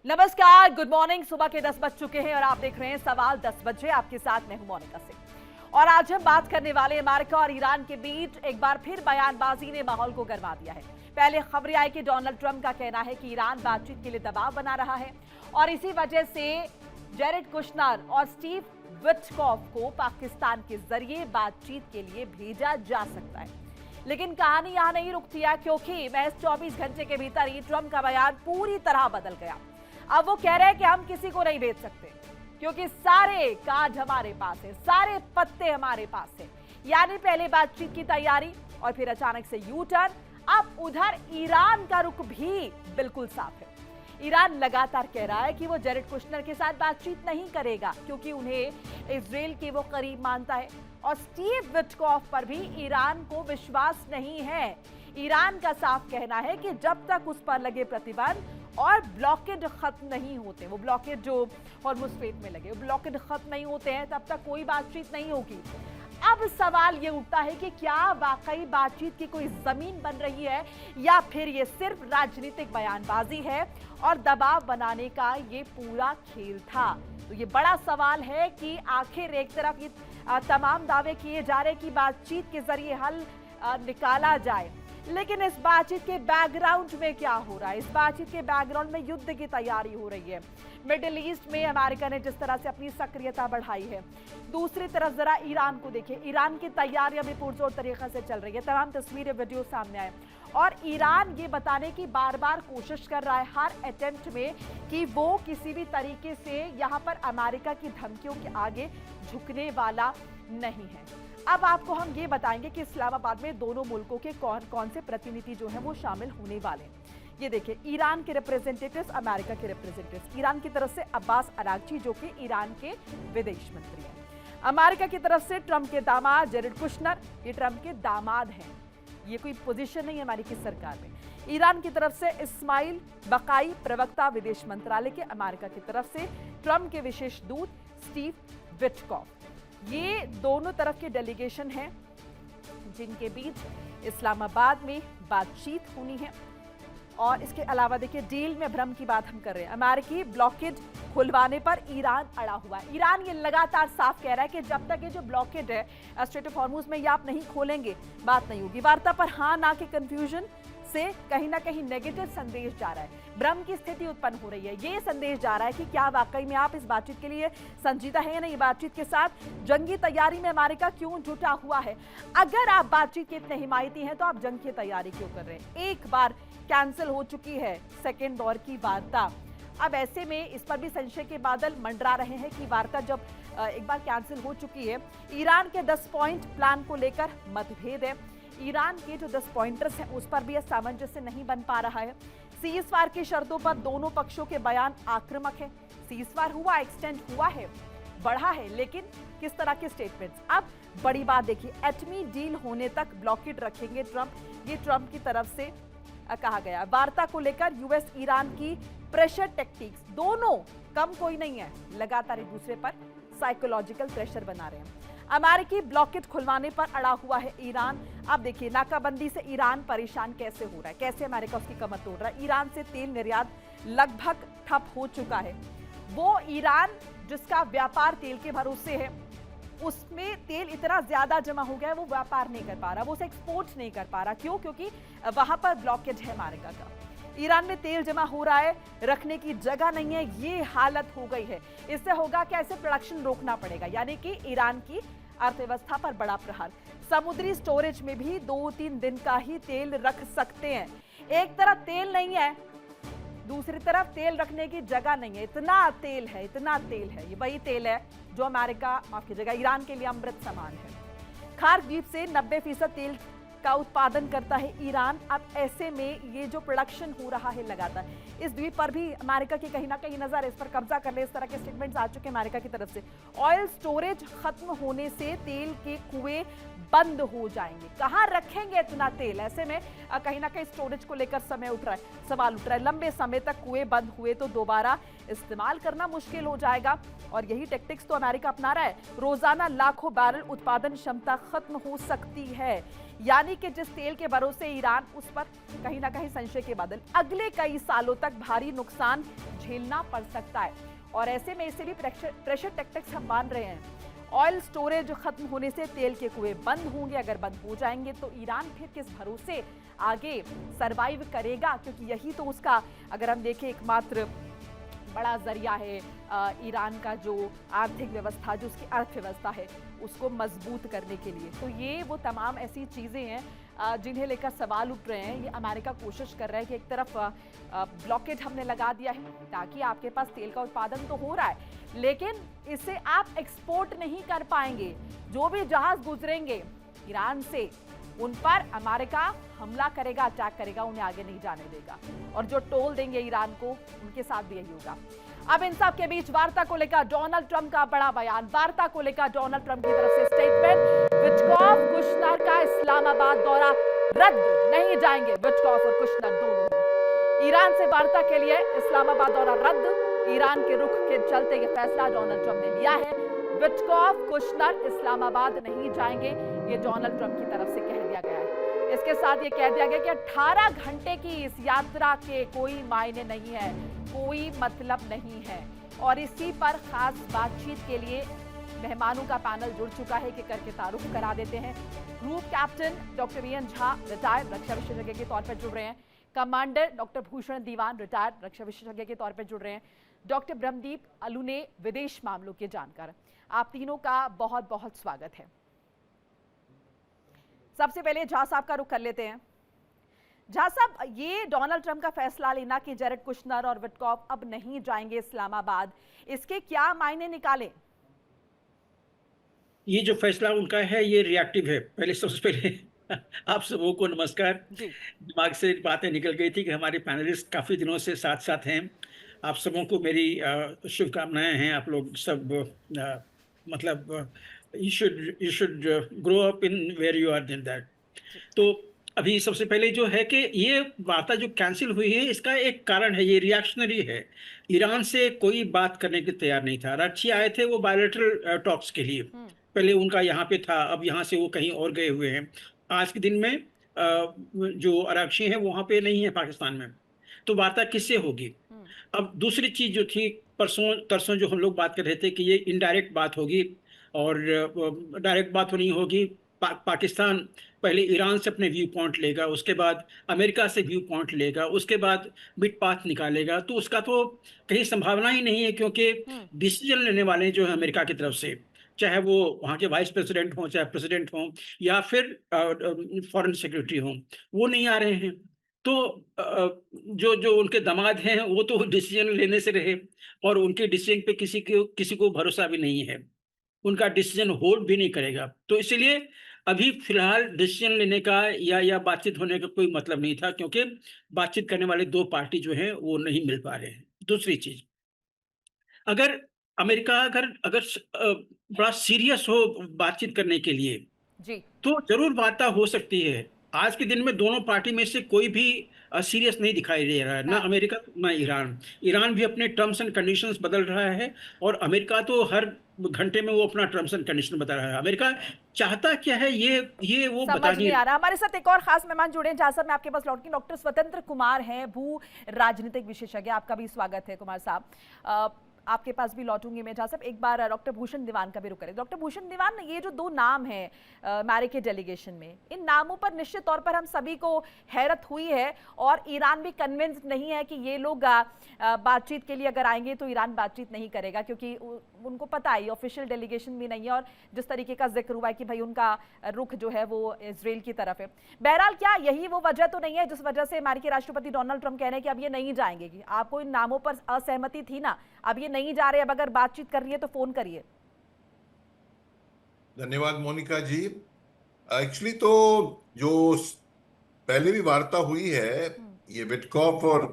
नमस्कार, good morning. सुबह के 10 बज चुके हैं और आप देख रहे हैं सवाल 10 बजे। आपके साथ मैं हूं मोनिका सिंह और आज हम बात करने वाले अमेरिका और ईरान के बीच एक बार फिर बयानबाजी ने माहौल को गरमा दिया है। पहले खबरें आई कि डोनाल्ड ट्रंप का कहना है कि ईरान बातचीत के लिए दबाव बना रहा है और इसी वजह से जेरेड कुशनर और स्टीव विटकॉफ को पाकिस्तान के जरिए बातचीत के लिए भेजा जा सकता है। लेकिन कहानी यहां नहीं रुकती है, क्योंकि महज 24 घंटे के भीतर ही ट्रंप का बयान पूरी तरह बदल गया। अब वो कह रहे हैं कि हम किसी को नहीं भेज सकते क्योंकि सारे कार्ड हमारे पास है, सारे पत्ते हमारे पास है। यानी पहले बातचीत की तैयारी और फिर अचानक से यू टर्न। अब उधर ईरान का रुख भी बिल्कुल साफ है। ईरान लगातार कह रहा है कि वो जेरेड कुशनर के साथ बातचीत नहीं करेगा क्योंकि उन्हें इजराइल के वो करीब मानता है और स्टीव विटकॉफ पर भी ईरान को विश्वास नहीं है। ईरान का साफ कहना है कि जब तक उस पर लगे प्रतिबंध और ब्लॉकेड खत्म नहीं होते, वो ब्लॉकेड जो हॉर्मुज़ स्ट्रेट में लगे, वो ब्लॉकेड खत्म नहीं होते हैं, तब तक कोई बातचीत नहीं होगी। अब सवाल ये उठता है कि क्या वाकई बातचीत की कोई जमीन बन रही है या फिर ये सिर्फ राजनीतिक बयानबाजी है और दबाव बनाने का ये पूरा खेल था। तो ये बड़ा सवाल है कि आखिर एक तरफ ये तमाम दावे किए जा रहे कि बातचीत के जरिए हल निकाला जाए, लेकिन इस बातचीत के बैकग्राउंड में क्या हो रहा है? इस बातचीत के बैकग्राउंड में युद्ध की तैयारी हो रही है। मिडिल ईस्ट में अमेरिका ने जिस तरह से अपनी सक्रियता बढ़ाई है, दूसरी तरफ जरा ईरान को देखिए। ईरान की तैयारियां भी पुरजोर तरीके से चल रही है। तमाम तस्वीरें, वीडियो सामने आए और ईरान ये बताने की बार बार कोशिश कर रहा है हर अटेम्प्ट में कि वो किसी भी तरीके से यहाँ पर अमेरिका की धमकियों के आगे झुकने वाला नहीं है। अब आपको हम ये बताएंगे कि इस्लामाबाद में दोनों मुल्कों के कौन कौन से प्रतिनिधि जो हैं वो शामिल होने वाले हैं। ये देखिए, ईरान के रिप्रेजेंटेटिव्स, अमेरिका के रिप्रेजेंटेटिव्स। ईरान की तरफ से अब्बास अरागची जो कि ईरान के विदेश मंत्री हैं। अमेरिका की तरफ से ट्रंप के दामाद जेरेड कुशनर, ये ट्रंप के दामाद हैं। ये कोई पोजीशन नहीं है अमेरिकी सरकार में। ईरान की तरफ से इस्माइल बकाई, प्रवक्ता विदेश मंत्रालय के। अमेरिका की तरफ से ट्रंप के विशेष दूत स्टीव विटकॉफ। ये दोनों तरफ के डेलीगेशन हैं जिनके बीच इस्लामाबाद में बातचीत होनी है। और इसके अलावा देखिए, डील में भ्रम की बात हम कर रहे हैं। अमेरिकी ब्लॉकेड खुलवाने पर ईरान अड़ा हुआ है। ईरान ये लगातार साफ कह रहा है कि जब तक ये जो ब्लॉकेड है स्ट्रेट ऑफ हॉर्मुज़ में, ये आप नहीं खोलेंगे, बात नहीं होगी। वार्ता पर हाँ ना के कंफ्यूजन से कहीं ना कहीं नेगेटिव संदेश जा रहा है, भ्रम की स्थिति उत्पन्न हो रही है। ये संदेश जा रहा है कि क्या वाकई में आप इस बातचीत के लिए संजीदा है या नहीं। बातचीत के साथ जंगी तैयारी में अमेरिका क्यों जुटा हुआ है? अगर आप बातचीत के इतने हिमायती हैं तो आप जंग की तैयारी क्यों कर रहे हैं? एक बार कैंसिल हो चुकी है सेकेंड दौर की वार्ता। अब ऐसे में इस पर भी संशय के बादल मंडरा रहे हैं कि वार्ता जब एक बार कैंसिल हो चुकी है, ईरान के 10 पॉइंट प्लान को लेकर मतभेद है। ईरान के जो 10 पॉइंटर्स हैं उस पर भी सामंजस्य नहीं बन पा रहा है। सीजफायर की शर्तों पर दोनों पक्षों के बयान आक्रामक है। सीजफायर हुआ, एक्सटेंड हुआ है, बढ़ा है, लेकिन किस तरह के स्टेटमेंट्स? अब बड़ी बात देखिए, एटमी डील होने तक ब्लॉकेड रखेंगे ट्रंप। ये ट्रंप की तरफ से कहा गया। वार्ता को लेकर यूएस ईरान की प्रेशर टेक्टिक्स, दोनों कम कोई नहीं है, लगातार एक दूसरे पर साइकोलॉजिकल प्रेशर बना रहे हैं। अमेरिकी ब्लॉकेट खुलवाने पर अड़ा हुआ है ईरान। अब देखिए, नाकाबंदी से ईरान परेशान कैसे हो रहा है, कैसे अमेरिका उसकी कमर तोड़ रहा है। ईरान से तेल निर्यात लगभग ठप हो चुका है। वो ईरान जिसका व्यापार तेल के भरोसे है, उसमें तेल इतना ज्यादा जमा हो गया है, वो व्यापार नहीं कर पा रहा, वो उसे एक्सपोर्ट नहीं कर पा रहा। क्यों? क्योंकि वहां पर ब्लॉकेज है अमेरिका का। ईरान में तेल जमा हो रहा है, रखने की जगह नहीं है, ये हालत हो गई है। इससे होगा क्या? ऐसे प्रोडक्शन रोकना पड़ेगा, यानी कि ईरान की अर्थव्यवस्था पर बड़ा प्रहार। समुद्री स्टोरेज में भी 2-3 दिन का ही तेल रख सकते हैं। एक तरफ तेल नहीं है, दूसरी तरफ तेल रखने की जगह नहीं है। इतना तेल है, इतना तेल है। ये वही तेल है जो अमेरिका, माफ कीजिएगा, ईरान के लिए अमृत समान है। खार द्वीप से 90% तेल का उत्पादन करता है ईरान। अब ऐसे में ये जो प्रोडक्शन हो रहा है लगातार, इस द्वीप पर भी अमेरिका की कहीं ना कहीं नजर, इस पर कब्जा कर ले, इस तरह के स्टेटमेंट्स आ चुके हैं अमेरिका की तरफ से। ऑयल स्टोरेज खत्म होने से तेल के कुएं बंद हो जाएंगे। कहां रखेंगे इतना तेल? ऐसे में कहीं ना कहीं स्टोरेज को लेकर सवाल उठ रहा है। लंबे समय तक कुएं बंद हुए तो दोबारा इस्तेमाल करना मुश्किल हो जाएगा और यही टैक्टिक्स तो अमेरिका अपना रहा है। रोजाना लाखों बैरल उत्पादन क्षमता खत्म हो सकती है। यानी कि जिस तेल के भरोसे ईरान, उस पर कहीं ना कहीं संशय के बादल अगले कई सालों तक भारी नुकसान झेलना पड़ सकता है। और ऐसे में इसे भी प्रेशर टैक्टिक्स हम मान रहे हैं। ऑयल स्टोरेज खत्म होने से तेल के कुएं बंद होंगे। अगर बंद हो जाएंगे तो ईरान फिर किस भरोसे आगे सरवाइव करेगा, क्योंकि यही तो उसका, अगर हम देखें, एकमात्र बड़ा जरिया है ईरान का जो आर्थिक व्यवस्था, जो उसकी अर्थव्यवस्था है, उसको मजबूत करने के लिए। तो ये वो तमाम ऐसी चीज़ें हैं जिन्हें लेकर सवाल उठ रहे हैं। ये अमेरिका कोशिश कर रहा है कि एक तरफ ब्लॉकेड हमने लगा दिया है ताकि आपके पास तेल का उत्पादन तो हो रहा है, लेकिन इसे आप एक्सपोर्ट नहीं कर पाएंगे। जो भी जहाज गुजरेंगे ईरान से, उन पर अमेरिका हमला करेगा, अटैक करेगा, उन्हें आगे नहीं जाने देगा। और जो टोल देंगे ईरान को, उनके साथ भी यही होगा। अब इन सब के बीच वार्ता को लेकर डोनाल्ड ट्रंप का बड़ा बयान। वार्ता को लेकर डोनाल्ड ट्रंप की तरफ से स्टेटमेंट। विटकॉफ कुशनर का इस्लामाबाद दौरा रद्द, नहीं जाएंगे विटकॉफ और कुशनर दोनों। ईरान से वार्ता के लिए इस्लामाबाद दौरा रद्द। ईरान के रुख के चलते यह फैसला डोनाल्ड ट्रंप ने लिया है। विटकॉफ कुशनर इस्लामाबाद नहीं जाएंगे, ये डोनाल्ड ट्रंप की तरफ से कह दिया गया है। इसके साथ ये कह दिया गया कि 18 घंटे की इस यात्रा के कोई मायने नहीं है, कोई मतलब नहीं है। और इसी पर खास बातचीत के लिए मेहमानों का पैनल जुड़ चुका है कि करके तारुफ करा देते हैं। Group captain doctor Ian Jha, retired रक्षा विशेषज्ञ के तौर पर जुड़ रहे हैं। Commander doctor Bhushan Diwan, retired रक्षा विशेषज्ञ के तौर पर जुड़ रहे हैं। डॉक्टर ब्रह्मदीप अलूने, विदेश मामलों के जानकार। आप तीनों का बहुत बहुत स्वागत है। सबसे पहले झा साहब का रुख कर लेते हैं। झा साहब, ये डोनाल्ड ट्रंप का फैसला लेना कि जैरेड कुशनर और विटकॉफ अब नहीं जाएंगे इस्लामाबाद, इसके क्या मायने निकाले? ये जो फैसला उनका है ये रिएक्टिव है। पहले सबसे पहले आप सबों को नमस्कार। दिमाग से बातें निकल गई थी कि हमारे पैनलिस्ट काफी दिनों से साथ साथ हैं। आप सबों को मेरी शुभकामनाएं हैं। आप लोग सब मतलब you should grow up in where you are than that। तो अभी सबसे पहले जो है कि ये वार्ता जो कैंसिल हुई है, इसका एक कारण है, ये रिएक्शनरी है। ईरान से कोई बात करने के तैयार नहीं था। राची आए थे वो बायलैटरल टॉक्स के लिए, पहले उनका यहाँ पे था, अब यहाँ से वो कहीं और गए हुए हैं। आज के दिन में जो अराक्षी है वहाँ पे नहीं है पाकिस्तान में, तो वार्ता किससे होगी? अब दूसरी चीज जो थी, परसों तरसों जो हम लोग बात कर रहे थे कि ये इनडायरेक्ट बात होगी और डायरेक्ट बात तो नहीं होगी। पाकिस्तान पहले ईरान से अपने व्यू पॉइंट लेगा, उसके बाद अमेरिका से व्यू पॉइंट लेगा, उसके बाद मिड पाथ निकालेगा। तो उसका तो कहीं संभावना ही नहीं है, क्योंकि डिसीजन लेने वाले जो है अमेरिका की तरफ से, चाहे वो वहाँ के वाइस प्रेसिडेंट हों, चाहे प्रेसिडेंट हों, या फिर फॉरेन सेक्रेटरी हों, वो नहीं आ रहे हैं। तो जो जो उनके दामाद हैं वो तो डिसीजन लेने से रहे, और उनके डिसीजन पे किसी को भरोसा भी नहीं है। उनका डिसीजन होल्ड भी नहीं करेगा। तो इसलिए अभी फिलहाल डिसीजन लेने का या बातचीत होने का कोई मतलब नहीं था, क्योंकि बातचीत करने वाले दो पार्टी जो हैं वो नहीं मिल पा रहे हैं। दूसरी चीज, अगर अमेरिका अगर अगर बड़ा सीरियस हो बातचीत करने के लिए जी, तो जरूर वार्ता हो सकती है। आज के दिन में दोनों पार्टी में से कोई भी सीरियस नहीं दिखाई दे रहा है, ना अमेरिका ना ईरान। ईरान भी अपने टर्म्स एंड कंडीशंस बदल रहा है, और अमेरिका तो हर घंटे में वो अपना टर्म्स एंड कंडीशन बता रहा है। अमेरिका चाहता क्या है ये वो बता नहीं आ रहा। हमारे साथ एक और खास मेहमान जुड़े हैं, जहां साहब मैं आपके पास लौटूंगी। डॉक्टर स्वतंत्र कुमार हैं, भू राजनीतिक विशेषज्ञ। आपका भी स्वागत है कुमार साहब। आपके पास भी लौटूंगी मैं। जहाँ साहब, एक बार डॉक्टर भूषण दीवान का भी रुख करें। डॉक्टर भूषण दीवान, ये जो दो नाम हैं अमेरिकी डेलीगेशन में, इन नामों पर निश्चित तौर पर हम सभी को हैरत हुई है, और ईरान भी कन्विंस्ड नहीं है कि ये लोग बातचीत के लिए अगर आएंगे तो ईरान बातचीत नहीं करेगा, क्योंकि उनको पता है ऑफिशियल डेलीगेशन भी नहीं है, और जिस तरीके का जिक्र हुआ है कि भाई उनका रुख जो है वो इजराइल की तरफ है। बहरहाल, क्या यही वो वजह तो नहीं है जिस वजह से अमेरिकी राष्ट्रपति डोनाल्ड ट्रंप कह रहे हैं कि अब ये नहीं जाएंगे? कि आपको इन नामों पर असहमति थी ना, अब ये नहीं जा रहे, अब अगर बातचीत कर रही है तो फोन करिए। धन्यवाद मोनिका जी। एक्चुअली तो जो पहले भी वार्ता हुई है, ये विटकॉफ और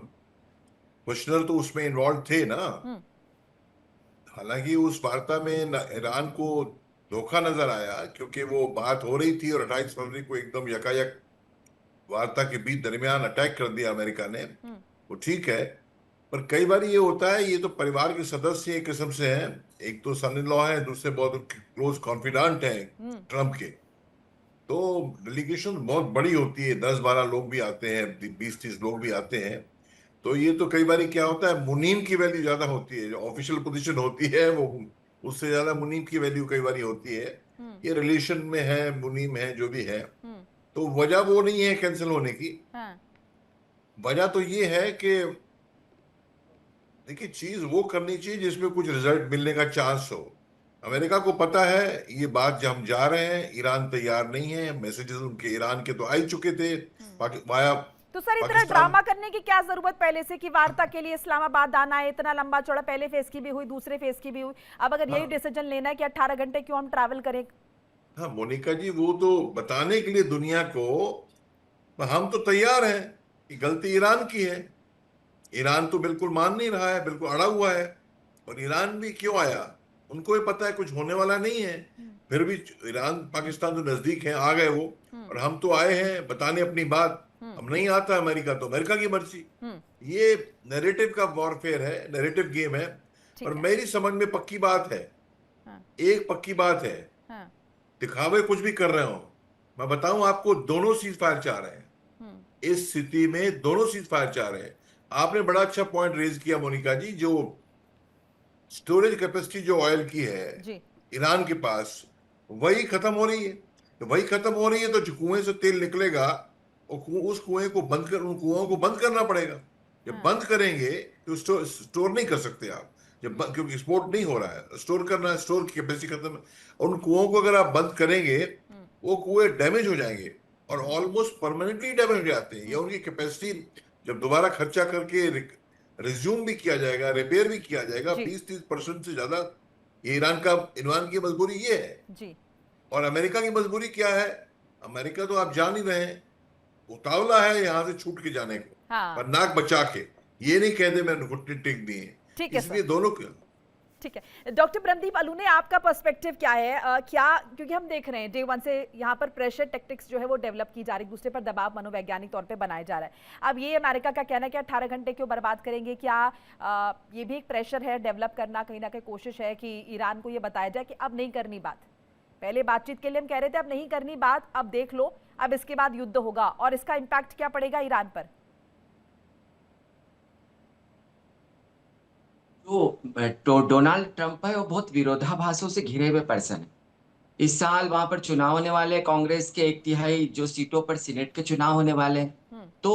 कुशनर तो उसमें इन्वॉल्व थे ना। हालांकि उस वार्ता में ईरान को धोखा नजर आया, क्योंकि वो बात हो रही थी और 28 फरवरी को एकदम यकायक वार्ता के बीच दरमियान अटैक कर दिया अमेरिका ने। वो ठीक है, पर कई बार ये होता है, ये तो परिवार के सदस्य एक किस्म से हैं, एक तो सन इन लॉ है, दूसरे बहुत क्लोज कॉन्फिडेंट हैं ट्रंप के। तो डेलीगेशन बहुत बड़ी होती है, 10-12 लोग भी आते हैं, 20-30 लोग भी आते हैं। तो ये तो कई बार क्या होता है, मुनीम की वैल्यू ज्यादा होती है, जो ऑफिशियल पोजीशन होती है वो उससे ज्यादा मुनीम की वैल्यू कई बार होती है। ये रिलेशन में है, मुनीम है, जो भी है। तो वजह वो नहीं है कैंसिल होने की। वजह तो ये है कि देखिए, चीज वो करनी चाहिए जिसमें कुछ रिजल्ट मिलने का चांस हो। अमेरिका को पता है ये बात, जब हम जा रहे हैं ईरान तैयार नहीं है, मैसेजेस उनके ईरान के तो आ ही चुके थे वाया तो सर इतना पाकिस्तान। ड्रामा करने की क्या जरूरत पहले से कि वार्ता के लिए इस्लामाबाद आना है, इतना लंबा चौड़ा, पहले फेज की भी हुई, दूसरे फेज की भी हुई, अब अगर यही डिसीजन लेना है कि 18 घंटे क्यों हम ट्रैवल करें? हाँ मोनिका जी, वो तो बताने के लिए दुनिया को हम तो तैयार हैं कि गलती ईरान की है। ईरान तो बिल्कुल मान नहीं रहा है, बिल्कुल अड़ा हुआ है। और ईरान भी क्यों आया, उनको भी पता है कुछ होने वाला नहीं है। फिर भी ईरान पाकिस्तान तो नजदीक है, आ गए वो। और हम तो आए हैं बताने अपनी बात। अब नहीं आता अमेरिका तो अमेरिका की मर्जी। ये नैरेटिव का वॉरफेयर है, नैरेटिव गेम है। और मेरी समझ में पक्की बात है, एक पक्की बात है, दिखावे कुछ भी कर रहे हो, मैं बताऊं आपको, दोनों सीज फायर चाह रहे हैं। इस स्थिति में दोनों सीज फायर चाह रहे हैं। आपने बड़ा अच्छा पॉइंट रेज किया मोनिका जी, जो स्टोरेज कैपेसिटी जो ऑयल की है ईरान के पास, वही खत्म हो रही है। तो वही खत्म हो रही है, तो जो कुएं से तेल निकलेगा उस कुएं को बंद कर, उन कुओं को बंद करना पड़ेगा। जब बंद करेंगे तो स्टोर नहीं कर सकते आप, क्योंकि एक्सपोर्ट नहीं हो रहा है, स्टोर करना, स्टोर की कैपेसिटी खत्म है। और उन कुओं को अगर आप बंद करेंगे, वो कुएं डैमेज हो जाएंगे और ऑलमोस्ट परमानेंटली डैमेज हो जाते हैं। ये उनकी कैपेसिटी जब दोबारा खर्चा करके रिज्यूम भी किया जाएगा, रिपेयर भी किया जाएगा, 20-30% से ज्यादा। ये ईरान की मजबूरी ये है। और अमेरिका की मजबूरी क्या है? अमेरिका तो आप जान ही रहे हैं, उतावला है यहाँ से छूट के जाने को, पर नाक बचा के, ये नहीं कहते मैंने घुटने टेक दिए। इसलिए दोनों के। ठीक है डॉक्टर ब्रह्मदीप अलूने, आपका पर्सपेक्टिव क्या है? क्या, क्योंकि हम देख रहे हैं डे वन से यहाँ पर प्रेशर टैक्टिक्स जो है वो डेवलप की जा रही है, दूसरे पर दबाव मनोवैज्ञानिक तौर पे बनाया जा रहा है। अब ये अमेरिका का कहना है कि 18 घंटे क्यों बर्बाद करेंगे, क्या ये भी एक प्रेशर है डेवलप करना, कहीं ना कहीं कोशिश है कि ईरान को ये बताया जाए कि अब नहीं करनी बात, पहले बातचीत के लिए हम कह रहे थे अब नहीं करनी बात, अब देख लो, अब इसके बाद युद्ध होगा, और इसका इम्पैक्ट क्या पड़ेगा ईरान पर? तो डोनाल्ड ट्रंप है वो बहुत विरोधाभासों से घिरे हुए पर्सन है। इस साल वहां पर चुनाव होने वाले, कांग्रेस के 1/3 जो सीटों पर सीनेट के चुनाव होने वाले हैं। तो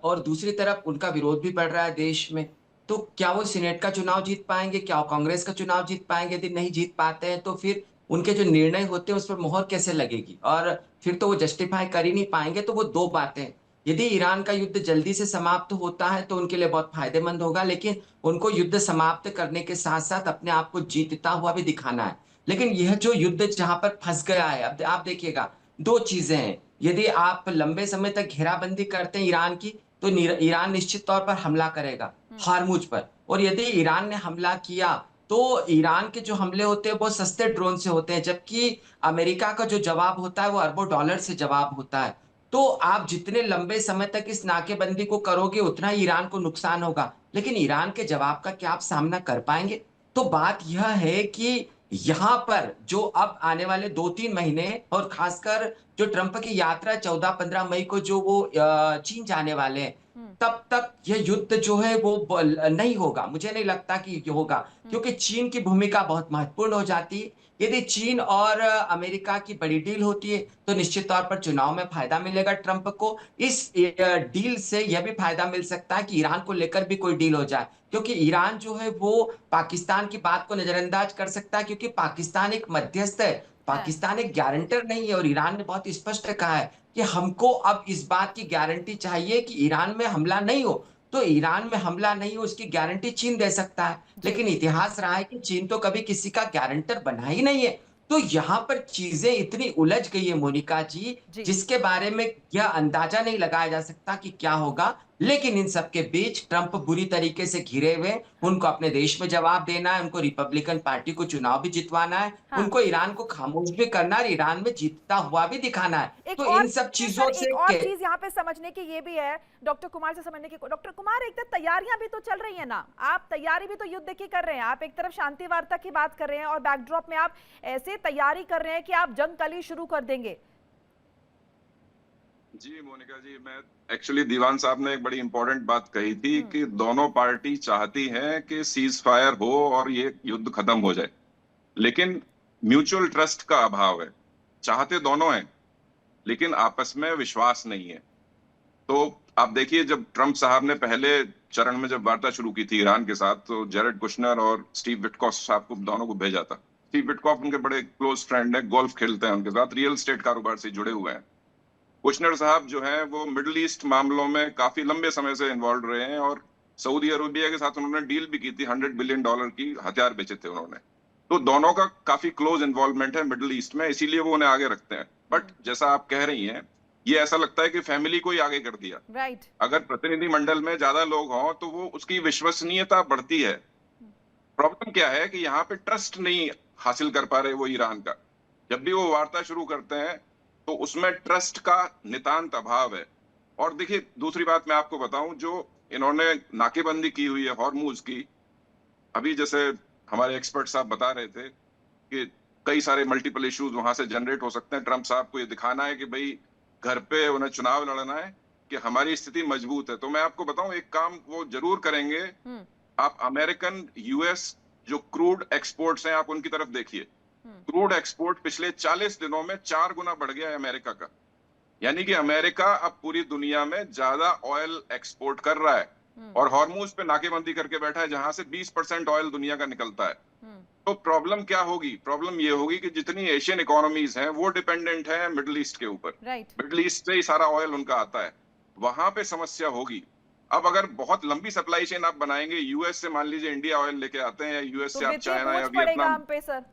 और दूसरी तरफ उनका विरोध भी बढ़ रहा है देश में। तो क्या वो सीनेट का चुनाव जीत पाएंगे, क्या वो कांग्रेस का चुनाव जीत पाएंगे? यदि नहीं जीत पाते हैं तो फिर उनके जो निर्णय होते हैं उस पर मोहर कैसे लगेगी, और फिर तो वो जस्टिफाई कर ही नहीं पाएंगे। तो वो दो बातें, यदि ईरान का युद्ध जल्दी से समाप्त होता है तो उनके लिए बहुत फायदेमंद होगा, लेकिन उनको युद्ध समाप्त करने के साथ साथ अपने आप को जीतता हुआ भी दिखाना है। लेकिन यह जो युद्ध जहां पर फंस गया है, अब आप देखिएगा, दो चीजें हैं। यदि आप लंबे समय तक घेराबंदी करते हैं ईरान की, तो ईरान निश्चित तौर पर हमला करेगा हार्मुज पर। और यदि ईरान ने हमला किया तो ईरान के जो हमले होते हैं बहुत सस्ते ड्रोन से होते हैं, जबकि अमेरिका का जो जवाब होता है वो अरबों डॉलर से जवाब होता है। तो आप जितने लंबे समय तक इस नाकेबंदी को करोगे उतना ही ईरान को नुकसान होगा, लेकिन ईरान के जवाब का क्या आप सामना कर पाएंगे? तो बात यह है कि यहां पर जो अब आने वाले 2-3 महीने, और खासकर जो ट्रंप की यात्रा 14-15 मई को जो वो चीन जाने वाले हैं, तब तक यह युद्ध जो है वो नहीं होगा। मुझे नहीं लगता कि होगा, क्योंकि चीन की भूमिका बहुत महत्वपूर्ण हो जाती है। यदि चीन और अमेरिका की बड़ी डील होती है तो निश्चित तौर पर चुनाव में फायदा मिलेगा ट्रंप को। इस डील से यह भी फायदा मिल सकता है कि ईरान को लेकर भी कोई डील हो जाए, क्योंकि ईरान जो है वो पाकिस्तान की बात को नजरअंदाज कर सकता है, क्योंकि पाकिस्तान एक मध्यस्थ है, पाकिस्तान एक गारंटर नहीं है। और ईरान ने बहुत स्पष्ट कहा है कि हमको अब इस बात की गारंटी चाहिए कि ईरान में हमला नहीं हो। तो ईरान में हमला नहीं हो उसकी गारंटी चीन दे सकता है, लेकिन इतिहास रहा है कि चीन तो कभी किसी का गारंटर बना ही नहीं है। तो यहाँ पर चीजें इतनी उलझ गई है मोनिका जी, जिसके बारे में यह अंदाजा नहीं लगाया जा सकता कि क्या होगा। लेकिन इन सबके बीच ट्रंप बुरी तरीके से घिरे हुए, उनको अपने देश में जवाब देना है, उनको रिपब्लिकन पार्टी को चुनाव भी जितवाना है, उनको ईरान को खामोश भी करना है, ईरान में जीतता हुआ भी दिखाना है। तो इन सब चीजों से एक और चीज यहाँ पे समझने की ये भी है, डॉक्टर कुमार से समझने की, डॉक्टर कुमार, एक तरफ तैयारियां भी तो चल रही है ना, आप तैयारी भी तो युद्ध की कर रहे हैं, आप एक तरफ शांति वार्ता की बात कर रहे हैं और बैकड्रॉप में आप ऐसे तैयारी कर रहे हैं कि आप जंग कल ही शुरू कर देंगे। जी मोनिका जी, मैं एक्चुअली दीवान साहब ने एक बड़ी इंपॉर्टेंट बात कही थी कि दोनों पार्टी चाहती हैं कि सीज फायर हो और ये युद्ध खत्म हो जाए, लेकिन म्यूचुअल ट्रस्ट का अभाव है। चाहते दोनों हैं, लेकिन आपस में विश्वास नहीं है। तो आप देखिए, जब ट्रंप साहब ने पहले चरण में जब वार्ता शुरू की थी ईरान के साथ, तो जेरेड कुशनर और स्टीव विटकॉफ साहब को, दोनों को भेजा था। स्टीव विटकॉफ उनके बड़े क्लोज फ्रेंड है, गोल्फ खेलते हैं उनके साथ, रियल एस्टेट कारोबार से जुड़े हुए हैं। कुशनर साहब जो है वो मिडिल ईस्ट मामलों में काफी लंबे समय से इन्वॉल्व रहे हैं, और सऊदी अरबिया के साथ उन्होंने डील भी की थी, $100 बिलियन की हथियार बेचे थे उन्होंने। तो दोनों का काफी क्लोज इन्वॉल्वमेंट है मिडिल ईस्ट में, इसीलिए वो उन्हें आगे रखते हैं। बट जैसा आप कह रही हैं, ये ऐसा लगता है कि फैमिली को ही आगे कर दिया। राइट। अगर प्रतिनिधि मंडल में ज्यादा लोग हों तो वो उसकी विश्वसनीयता बढ़ती है। प्रॉब्लम क्या है कि यहाँ पे ट्रस्ट नहीं हासिल कर पा रहे वो ईरान का। जब भी वो वार्ता शुरू करते हैं तो उसमें ट्रस्ट का नितांत अभाव है। और देखिए, दूसरी बात मैं आपको बताऊं, जो इन्होंने नाकेबंदी की हुई है हॉर्मुज की, अभी जैसे हमारे एक्सपर्ट साहब बता रहे थे कि कई सारे मल्टीपल इश्यूज वहां से जनरेट हो सकते हैं। ट्रंप साहब को ये दिखाना है कि भाई घर पे उन्हें चुनाव लड़ना है, कि हमारी स्थिति मजबूत है। तो मैं आपको बताऊं, एक काम वो जरूर करेंगे। आप अमेरिकन यूएस जो क्रूड एक्सपोर्ट्स हैं, आप उनकी तरफ देखिए। क्रूड एक्सपोर्ट पिछले 40 दिनों में 4 गुना बढ़ गया है अमेरिका का। यानी कि अमेरिका अब पूरी दुनिया में ज्यादा ऑयल एक्सपोर्ट कर रहा है, और हॉर्मुज पे नाकेबंदी करके बैठा है, जहां से 20% ऑयल दुनिया का निकलता है। तो प्रॉब्लम क्या होगी? प्रॉब्लम ये होगी कि जितनी एशियन इकोनॉमीज हैं वो डिपेंडेंट है मिडिल ईस्ट के ऊपर। मिडिल ईस्ट से ही सारा ऑयल उनका आता है, वहां पे समस्या होगी। अब अगर बहुत लंबी सप्लाई चेन आप बनाएंगे, यूएस से मान लीजिए इंडिया ऑयल लेके आते हैं, या यूएस तो से आप चाइना या वित्तीय वियतनाम, हम पे सर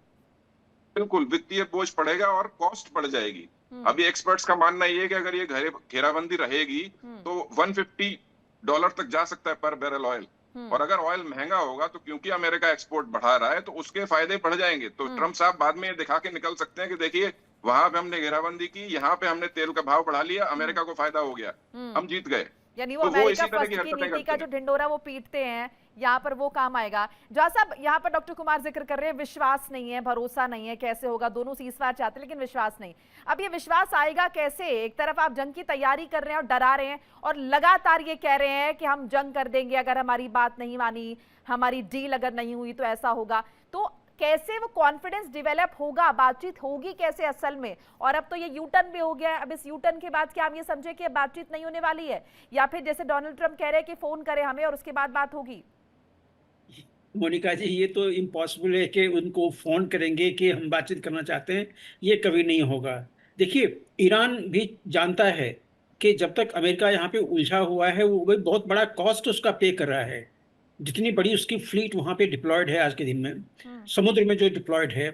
बिल्कुल वित्तीय बोझ पड़ेगा और कॉस्ट बढ़ जाएगी। अभी एक्सपर्ट्स का मानना ये है कि अगर ये घेराबंदी रहेगी तो $150 तक जा सकता है पर बैरल ऑयल। और अगर ऑयल महंगा होगा तो क्योंकि अमेरिका एक्सपोर्ट बढ़ा रहा है तो उसके फायदे बढ़ जाएंगे। तो ट्रंप साहब बाद में ये दिखा के निकल सकते हैं कि देखिए, वहां पे हमने घेराबंदी की, यहाँ पे हमने तेल का भाव बढ़ा लिया, अमेरिका को फायदा हो गया, हम जीत गए। यानी वो तो अमेरिका इसी तरह फर्स्ट की की हरकतें नीति का करते जो हैं। ढिंडोरा वो पीटते हैं, यहाँ पर वो काम आएगा। जहाँ साहब यहाँ पर डॉक्टर कुमार जिक्र कर रहे हैं, विश्वास नहीं है, भरोसा नहीं है, कैसे होगा? दोनों सीजफायर चाहते हैं लेकिन विश्वास नहीं। अब ये विश्वास आएगा कैसे? एक तरफ आप जंग की तैयारी कर रहे हैं और डरा रहे हैं, और लगातार ये कह रहे हैं कि हम जंग कर देंगे अगर हमारी बात नहीं मानी, हमारी डील अगर नहीं हुई तो ऐसा होगा। तो कैसे वो कॉन्फिडेंस डेवलप होगा? बातचीत होगी कैसे असल में? और अब तो ये यू टर्न भी हो गया है। अब इस यू टर्न के बाद क्या हम ये समझे कि अब बातचीत नहीं होने वाली है, या फिर जैसे डोनाल्ड ट्रंप कह रहे हैं कि फोन करें हमें और उसके बाद बात होगी? मोनिका जी, ये तो इम्पॉसिबल है कि उनको फोन करेंगे कि हम बातचीत करना चाहते हैं, ये कभी नहीं होगा। देखिए, ईरान भी जानता है कि जब तक अमेरिका यहाँ पे उलझा हुआ है, वो भी बहुत बड़ा कॉस्ट उसका पे कर रहा है। जितनी बड़ी उसकी फ्लीट वहाँ पे डिप्लॉयड है आज के दिन में, समुद्र में जो डिप्लॉयड है,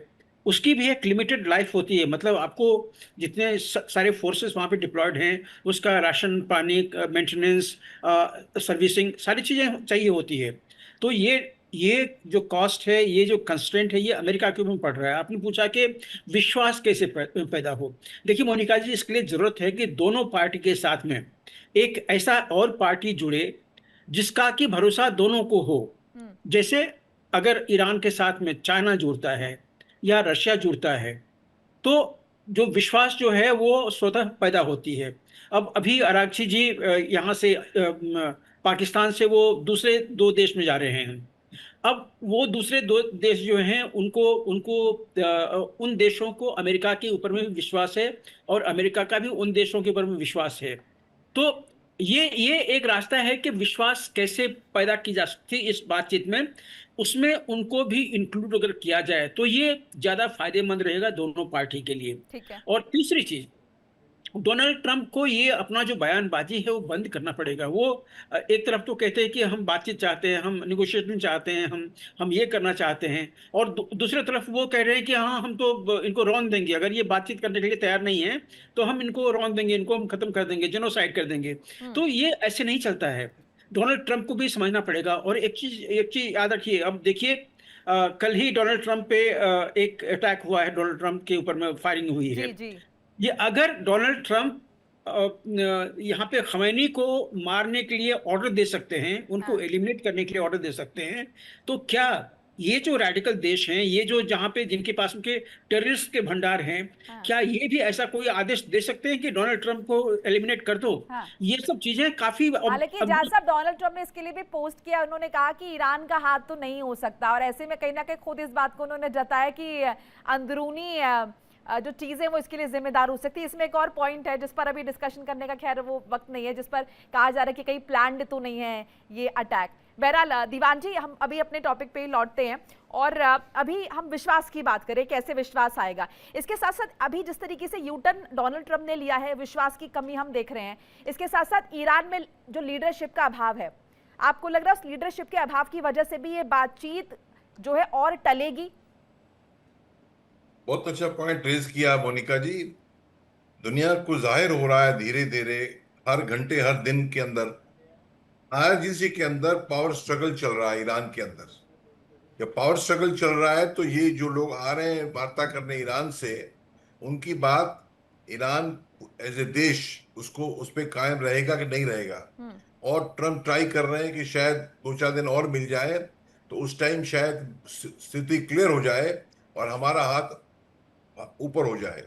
उसकी भी एक लिमिटेड लाइफ होती है। मतलब आपको जितने सारे फोर्सेस वहाँ पे डिप्लॉयड हैं, उसका राशन पानी, मेंटेनेंस, सर्विसिंग, सारी चीज़ें चाहिए होती है। तो ये जो कॉस्ट है, ये जो कंस्ट्रेंट है, ये अमेरिका के ऊपर पड़ रहा है। आपने पूछा कि विश्वास कैसे पैदा हो। देखिए मोनिका जी, इसके लिए जरूरत है कि दोनों पार्टी के साथ में एक ऐसा और पार्टी जुड़े जिसका कि भरोसा दोनों को हो। जैसे अगर ईरान के साथ में चाइना जुड़ता है या रशिया जुड़ता है, तो जो विश्वास जो है वो स्वतः पैदा होती है। अब अभी अरागची जी यहाँ से पाकिस्तान से वो दूसरे 2 देश में जा रहे हैं। अब वो दूसरे 2 देश जो हैं, उनको उनको उन देशों को अमेरिका के ऊपर में विश्वास है, और अमेरिका का भी उन देशों के ऊपर में विश्वास है। तो ये एक रास्ता है कि विश्वास कैसे पैदा की जा सकती है इस बातचीत में, उसमें उनको भी इंक्लूड अगर किया जाए तो ये ज्यादा फायदेमंद रहेगा दोनों पार्टी के लिए। ठीक है। और तीसरी चीज, डोनाल्ड ट्रंप को ये अपना जो बयानबाजी है वो बंद करना पड़ेगा। वो एक तरफ तो कहते हैं कि हम बातचीत चाहते हैं, हम निगोशिएशन चाहते हैं, हम ये करना चाहते हैं, और दूसरी तरफ वो कह रहे हैं कि हाँ, हम तो इनको रौन देंगे, अगर ये बातचीत करने के लिए तैयार नहीं है तो हम इनको रौन देंगे, इनको हम खत्म कर देंगे, जेनोसाइड कर देंगे। तो ये ऐसे नहीं चलता है। डोनाल्ड ट्रंप को भी समझना पड़ेगा। और एक चीज याद रखिए, अब देखिए, कल ही डोनाल्ड ट्रंप पे एक अटैक हुआ है, डोनाल्ड ट्रंप के ऊपर में फायरिंग हुई है। जी। ये अगर डोनाल्ड ट्रंप यहाँ पे खमैनी को मारने के लिए ऑर्डर दे सकते हैं, उनको एलिमिनेट करने के लिए ऑर्डर दे सकते हैं, तो क्या ये जो रेडिकल देश हैं, ये जो जहां पे जिनके पास उनके टेररिस्ट के भंडार हैं, हाँ। क्या ये भी ऐसा कोई आदेश दे सकते हैं कि डोनाल्ड ट्रंप को एलिमिनेट कर दो? हाँ। ये सब चीजें काफी हालांकि जहां साहब डोनाल्ड ट्रंप ने इसके लिए भी पोस्ट किया, उन्होंने कहा कि ईरान का हाथ तो नहीं हो सकता, और ऐसे में कहीं ना कहीं खुद इस बात को उन्होंने जताया कि अंदरूनी जो चीजें वो इसके लिए जिम्मेदार हो सकती है। इसमें एक और पॉइंट है जिस पर अभी डिस्कशन करने का खैर वो वक्त नहीं है, जिस पर कहा जा रहा है कि कहीं प्लान्ड तो नहीं है ये अटैक। बहरहाल दीवान जी, हम अभी अपने टॉपिक पे ही लौटते हैं और अभी हम विश्वास की बात करें, कैसे विश्वास आएगा। इसके साथ साथ अभी जिस तरीके से यूटर्न डोनाल्ड ट्रंप ने लिया है, विश्वास की कमी हम देख रहे हैं। इसके साथ साथ ईरान में जो लीडरशिप का अभाव है, आपको लग रहा है उस लीडरशिप के अभाव की वजह से भी ये बातचीत जो है और टलेगी? बहुत अच्छा पॉइंट रेज किया मोनिका जी। दुनिया को जाहिर हो रहा है धीरे धीरे, हर घंटे हर दिन के अंदर आईआरजीसी के अंदर पावर स्ट्रगल चल रहा है ईरान के अंदर। जब पावर स्ट्रगल चल रहा है तो ये जो लोग आ रहे हैं वार्ता करने ईरान से, उनकी बात ईरान एज ए देश उसको उस पर कायम रहेगा कि नहीं रहेगा। और ट्रम्प ट्राई कर रहे हैं कि शायद 2-4 दिन और मिल जाए तो उस टाइम शायद स्थिति क्लियर हो जाए और हमारा हाथ ऊपर हो जाए।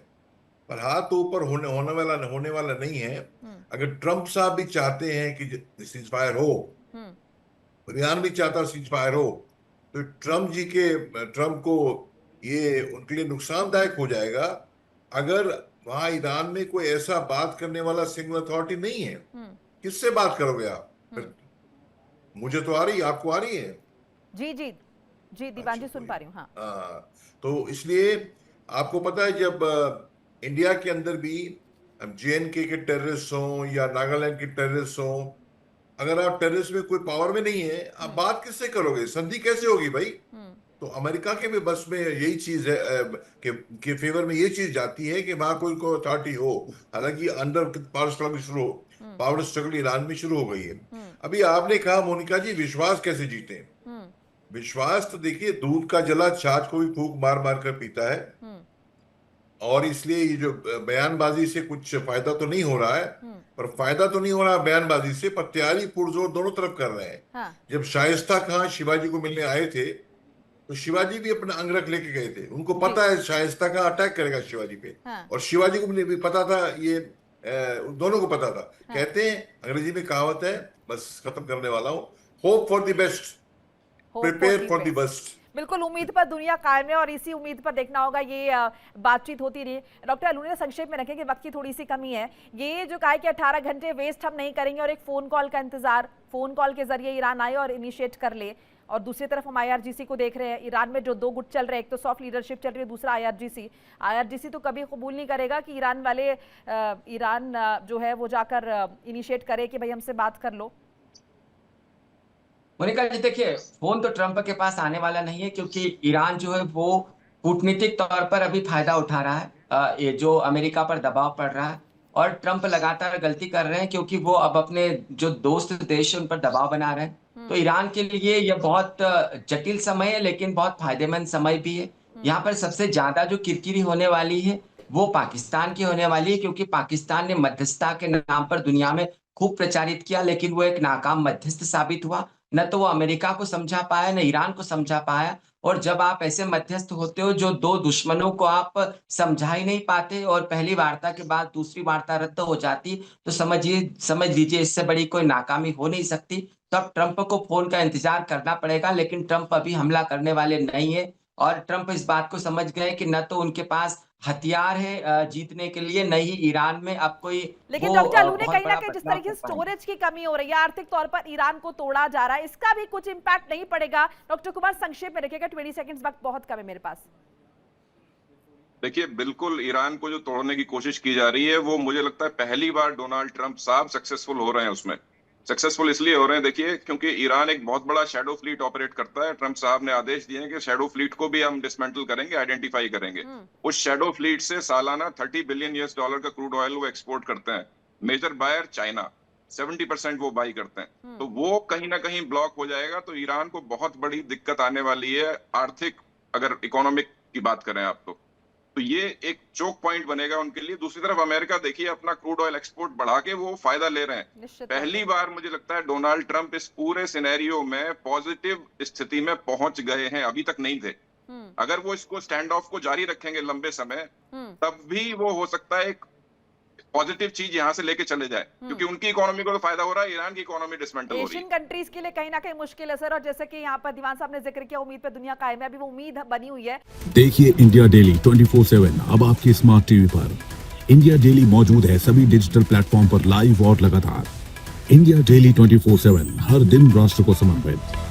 पर हाथ तो ऊपर होने वाला नहीं है। अगर ट्रम्प साहब भी चाहते हैं कि सीज फायर हो, ईरान भी चाहता सीज फायर हो, तो ट्रम्प को ये उनके लिए नुकसानदायक हो जाएगा अगर वहां ईरान में कोई ऐसा बात करने वाला सिंगल अथॉरिटी नहीं है। किससे बात करोगे आप? मुझे तो आ रही, आपको आ रही है? जी जी जी दीवान जी, सुन पा रही हूँ। हाँ। तो इसलिए आपको पता है जब इंडिया के अंदर भी जेएनके के टेररिस्ट हों या नागालैंड के टेररिस्ट हों, अगर आप टेररिस्ट में कोई पावर में नहीं है, आप बात किससे करोगे? संधि कैसे होगी भाई? तो अमेरिका के भी बस में यही चीज है के फेवर में ये चीज जाती है कि वहां कोई अथॉरिटी हो। हालांकि अंडर पावर स्ट्रगल ईरान में शुरू हो गई है। अभी आपने कहा मोनिका जी, विश्वास कैसे जीते? विश्वास तो देखिए, दूध का जला छाछ को भी फूंक मार मार कर पीता है। और इसलिए ये जो बयानबाजी से कुछ फायदा तो नहीं हो रहा है, पर फायदा तो नहीं हो रहा बयानबाजी से, पर तैयारी पुरजोर दोनों तरफ कर रहे हैं। हाँ। जब शाइस्ता खां शिवाजी को मिलने आए थे तो शिवाजी भी अपना अंगरख लेके गए थे। उनको पता है शाइस्ता खां अटैक करेगा शिवाजी पे। हाँ। और शिवाजी को भी पता था, ये दोनों को पता था। हाँ। कहते हैं अंग्रेजी में कहावत है, बस खत्म करने वाला हूं, hope for the best, prepare for the best. बिल्कुल, उम्मीद पर दुनिया कायम है और इसी उम्मीद पर देखना होगा ये बातचीत होती रही। डॉक्टर अलूनी, संक्षेप में रखें कि वक्त की थोड़ी सी कमी है। ये जो कहा कि 18 घंटे वेस्ट हम नहीं करेंगे और एक फोन कॉल का इंतजार, फोन कॉल के जरिए ईरान आए और इनिशिएट कर ले, और दूसरी तरफ हम आईआरजीसी को देख रहे हैं। ईरान में जो दो गुट चल रहे हैं, एक तो सॉफ्ट लीडरशिप चल रही है, दूसरा आईआरजीसी तो कभी कबूल नहीं करेगा कि ईरान जो है वो जाकर इनिशिएट करे कि भाई हमसे बात कर लो। मोनिका जी देखिए, फोन तो ट्रंप के पास आने वाला नहीं है, क्योंकि ईरान जो है वो कूटनीतिक तौर पर अभी फायदा उठा रहा है। ये जो अमेरिका पर दबाव पड़ रहा है, और ट्रंप लगातार गलती कर रहे हैं क्योंकि वो अब अपने जो दोस्त देश है उन पर दबाव बना रहे हैं। तो ईरान के लिए यह बहुत जटिल समय है, लेकिन बहुत फायदेमंद समय भी है। यहाँ पर सबसे ज्यादा जो किरकिरी होने वाली है वो पाकिस्तान की होने वाली है, क्योंकि पाकिस्तान ने मध्यस्थता के नाम पर दुनिया में खूब प्रचारित किया, लेकिन वो एक नाकाम मध्यस्थ साबित हुआ। न तो वो अमेरिका को समझा पाया, न ईरान को समझा पाया। और जब आप ऐसे मध्यस्थ होते हो, जो दो दुश्मनों को आप समझा ही नहीं पाते, और पहली वार्ता के बाद दूसरी वार्ता रद्द हो जाती, तो समझ लीजिए इससे बड़ी कोई नाकामी हो नहीं सकती। तो अब ट्रंप को फोन का इंतजार करना पड़ेगा, लेकिन ट्रंप अभी हमला करने वाले नहीं है। और ट्रंप इस बात को समझ गए कि न तो उनके पास हथियार है जीतने के लिए, न ही ईरान में अब कोई। लेकिन डॉक्टर अलूनी, कहीं ना कहीं जिस तरीके से स्टोरेज की कमी हो रही है, आर्थिक तौर पर ईरान को तोड़ा जा रहा है, इसका भी कुछ इंपैक्ट नहीं पड़ेगा? डॉक्टर कुमार, संक्षेप में रखिएगा, 20 सेकंड्स, वक्त बहुत कम है मेरे पास। देखिए, बिल्कुल ईरान को जो तोड़ने की कोशिश की जा रही है, वो मुझे लगता है पहली बार डोनाल्ड ट्रंप साहब सक्सेसफुल हो रहे हैं उसमें। सक्सेसफुल इसलिए हो रहे हैं, देखिए, क्योंकि ईरान एक बहुत बड़ा शैडो फ्लीट ऑपरेट करता है। ट्रंप साहब ने आदेश दिए हैं कि शैडो फ्लीट को भी हम डिसमेंटल करेंगे, आइडेंटिफाई करेंगे। उस शैडो फ्लीट से सालाना $30 बिलियन का क्रूड ऑयल वो एक्सपोर्ट करते हैं। मेजर बायर चाइना, 70% वो बाई करते हैं। तो वो कहीं ना कहीं ब्लॉक हो जाएगा, तो ईरान को बहुत बड़ी दिक्कत आने वाली है आर्थिक, अगर इकोनॉमिक की बात करें आप तो। तो ये एक चोक पॉइंट बनेगा उनके लिए। दूसरी तरफ अमेरिका देखिए अपना क्रूड ऑयल एक्सपोर्ट बढ़ा के वो फायदा ले रहे हैं। पहली बार मुझे लगता है डोनाल्ड ट्रंप इस पूरे सिनेरियो में पॉजिटिव स्थिति में पहुंच गए हैं, अभी तक नहीं थे। अगर वो इसको स्टैंड ऑफ को जारी रखेंगे लंबे समय, तब भी वो हो सकता है एक पॉजिटिव चीज यहाँ से लेके चले जाए, क्योंकि उनकी इकोनॉमी को तो फायदा हो रहा है, ईरान की इकोनॉमी डिसमेंटल हो रही है। एशियन कंट्रीज के लिए कहीं ना कहीं मुश्किल है सर, और जैसे कि यहाँ पर दीवान साहब ने जिक्र किया उम्मीद पे दुनिया कायम है, अभी वो उम्मीद बनी हुई है। देखिए इंडिया डेली 24/7 अब आपकी स्मार्ट टीवी पर। इंडिया डेली मौजूद है सभी डिजिटल प्लेटफॉर्म पर लाइव और लगातार। इंडिया डेली 24/7 हर दिन राष्ट्र को समर्पित।